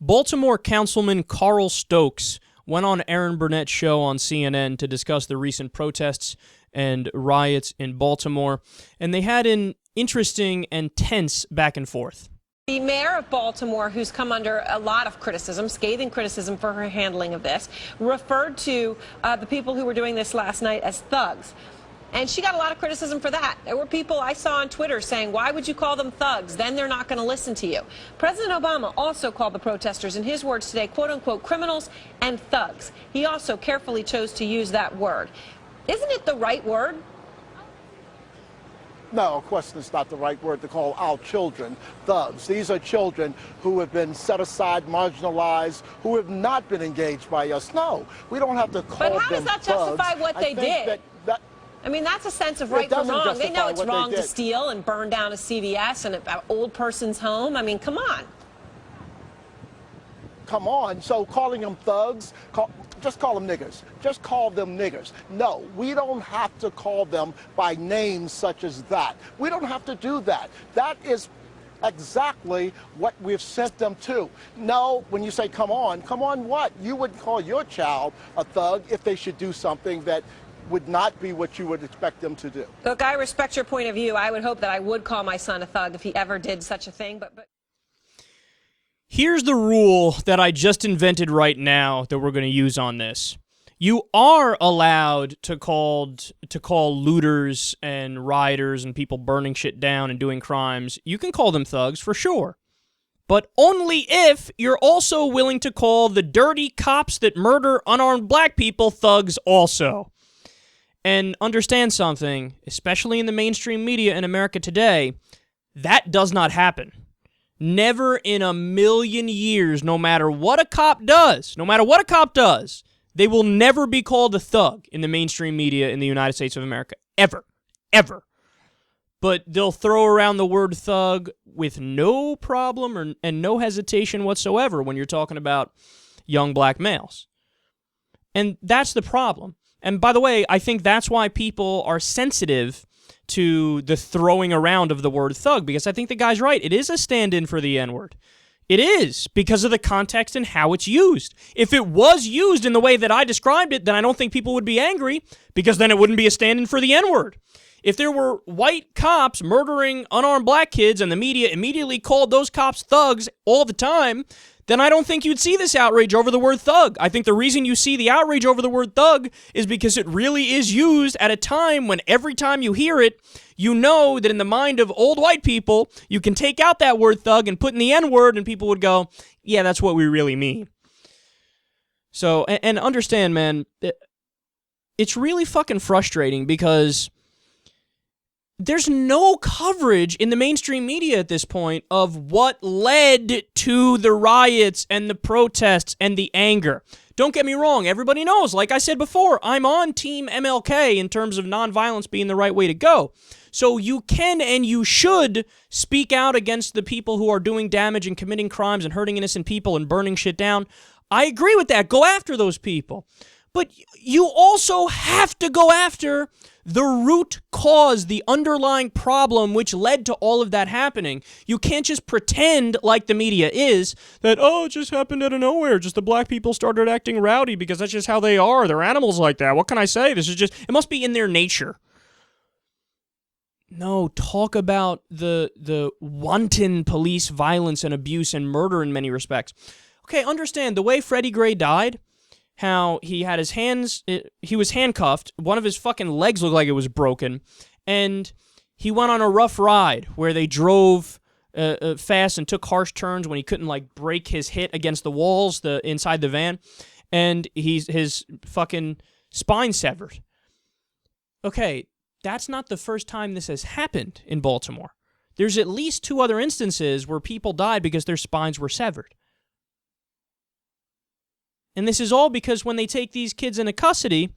Baltimore Councilman Carl Stokes went on Erin Burnett's show on CNN to discuss the recent protests and riots in Baltimore, and they had an interesting and tense back and forth. The mayor of Baltimore, who's come under a lot of criticism, scathing criticism for her handling of this, referred to the people who were doing this last night as thugs. And she got a lot of criticism for that. There were people I saw on Twitter saying, why would you call them thugs? Then they're not going to listen to you. President Obama also called the protesters, in his words today, quote unquote, criminals and thugs. He also carefully chose to use that word. Isn't it the right word? No, of course it's not the right word to call our children thugs. These are children who have been set aside, marginalized, who have not been engaged by us. No, we don't have to call them thugs. But how does that justify what they did? I mean, that's a sense of right from wrong. They know it's wrong to steal and burn down a CVS and an old person's home. I mean, come on. Come on. So calling them thugs, just call them niggers. Just call them niggers. No, we don't have to call them by names such as that. We don't have to do that. That is exactly what we've sent them to. No, when you say come on what? You would call your child a thug if they should do something that would not be what you would expect them to do. Look, I respect your point of view. I would hope that I would call my son a thug if he ever did such a thing, but... Here's the rule that I just invented right now that we're going to use on this. You are allowed to call looters and rioters and people burning shit down and doing crimes. You can call them thugs for sure. But only if you're also willing to call the dirty cops that murder unarmed black people thugs also. And understand something, especially in the mainstream media in America today, that does not happen. Never in a million years, no matter what a cop does, they will never be called a thug in the mainstream media in the United States of America. Ever. Ever. But they'll throw around the word thug with no problem and no hesitation whatsoever when you're talking about young black males. And that's the problem. And by the way, I think that's why people are sensitive to the throwing around of the word thug, because I think the guy's right. It is a stand-in for the N-word. It is, because of the context and how it's used. If it was used in the way that I described it, then I don't think people would be angry, because then it wouldn't be a stand-in for the N-word. If there were white cops murdering unarmed black kids and the media immediately called those cops thugs all the time, then I don't think you'd see this outrage over the word thug. I think the reason you see the outrage over the word thug is because it really is used at a time when every time you hear it, you know that in the mind of old white people, you can take out that word thug and put in the N-word and people would go, yeah, that's what we really mean. So, and understand, man, it's really fucking frustrating because there's no coverage in the mainstream media at this point of what led to the riots and the protests and the anger. Don't get me wrong, everybody knows, like I said before, I'm on Team MLK in terms of nonviolence being the right way to go. So you can and you should speak out against the people who are doing damage and committing crimes and hurting innocent people and burning shit down. I agree with that. Go after those people. But you also have to go after the root cause, the underlying problem which led to all of that happening. You can't just pretend like the media is that, oh, it just happened out of nowhere. Just the black people started acting rowdy because that's just how they are. They're animals like that. What can I say? This is just, it must be in their nature. No, talk about the wanton police violence and abuse and murder in many respects. Okay, understand, the way Freddie Gray died, how he had his hands, he was handcuffed, one of his fucking legs looked like it was broken, and he went on a rough ride where they drove fast and took harsh turns when he couldn't, like, break his hit against the walls inside the van, and his fucking spine severed. Okay, that's not the first time this has happened in Baltimore. There's at least 2 other instances where people died because their spines were severed. And this is all because when they take these kids into custody,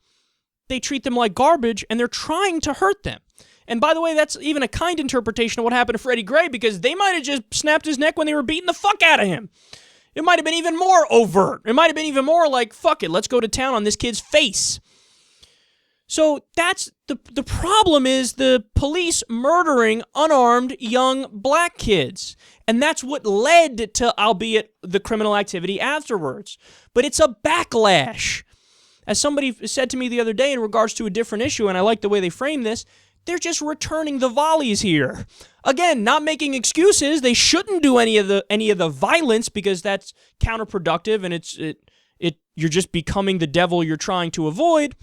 they treat them like garbage and they're trying to hurt them. And by the way, that's even a kind interpretation of what happened to Freddie Gray, because they might have just snapped his neck when they were beating the fuck out of him. It might have been even more overt. It might have been even more like, fuck it, let's go to town on this kid's face. So that's the problem is the police murdering unarmed young black kids. And that's what led to, albeit, the criminal activity afterwards. But it's a backlash. As somebody said to me the other day in regards to a different issue, and I like the way they frame this, they're just returning the volleys here. Again, not making excuses. They shouldn't do any of the violence because that's counterproductive and you're just becoming the devil you're trying to avoid.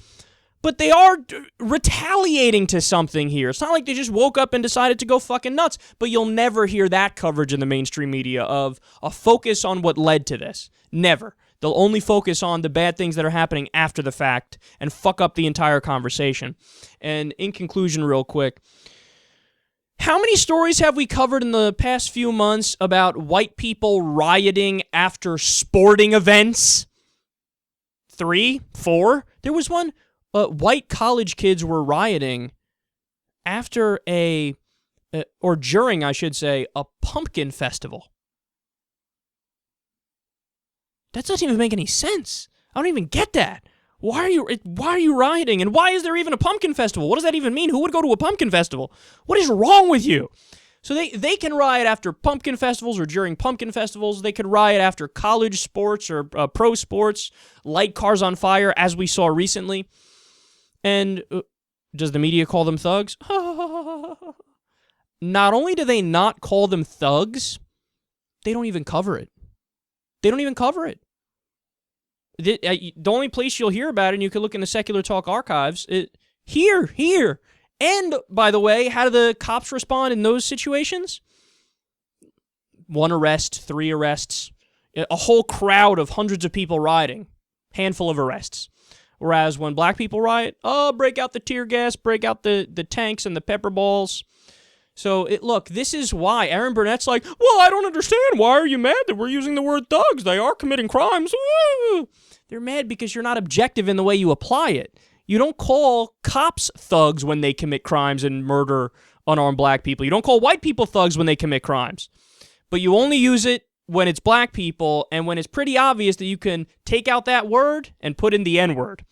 But they are retaliating to something here. It's not like they just woke up and decided to go fucking nuts. But you'll never hear that coverage in the mainstream media of a focus on what led to this. Never. They'll only focus on the bad things that are happening after the fact and fuck up the entire conversation. And in conclusion, real quick, how many stories have we covered in the past few months about white people rioting after sporting events? 3? 4? There was one. White college kids were rioting after or during, I should say, a pumpkin festival. That doesn't even make any sense. I don't even get that. Why are you rioting? And why is there even a pumpkin festival? What does that even mean? Who would go to a pumpkin festival? What is wrong with you? So they can riot after pumpkin festivals or during pumpkin festivals. They could riot after college sports or pro sports, light cars on fire, as we saw recently. And does the media call them thugs? Not only do they not call them thugs, they don't even cover it. They don't even cover it. The only place you'll hear about it, and you can look in the SecularTalk archives, here. And, by the way, how do the cops respond in those situations? 1 arrest, 3 arrests, a whole crowd of hundreds of people rioting, handful of arrests. Whereas when black people riot, break out the tear gas, break out the tanks and the pepper balls. So, look, this is why Erin Burnett's like, well, I don't understand. Why are you mad that we're using the word thugs? They are committing crimes. Woo! They're mad because you're not objective in the way you apply it. You don't call cops thugs when they commit crimes and murder unarmed black people. You don't call white people thugs when they commit crimes. But you only use it when it's black people and when it's pretty obvious that you can take out that word and put in the N-word.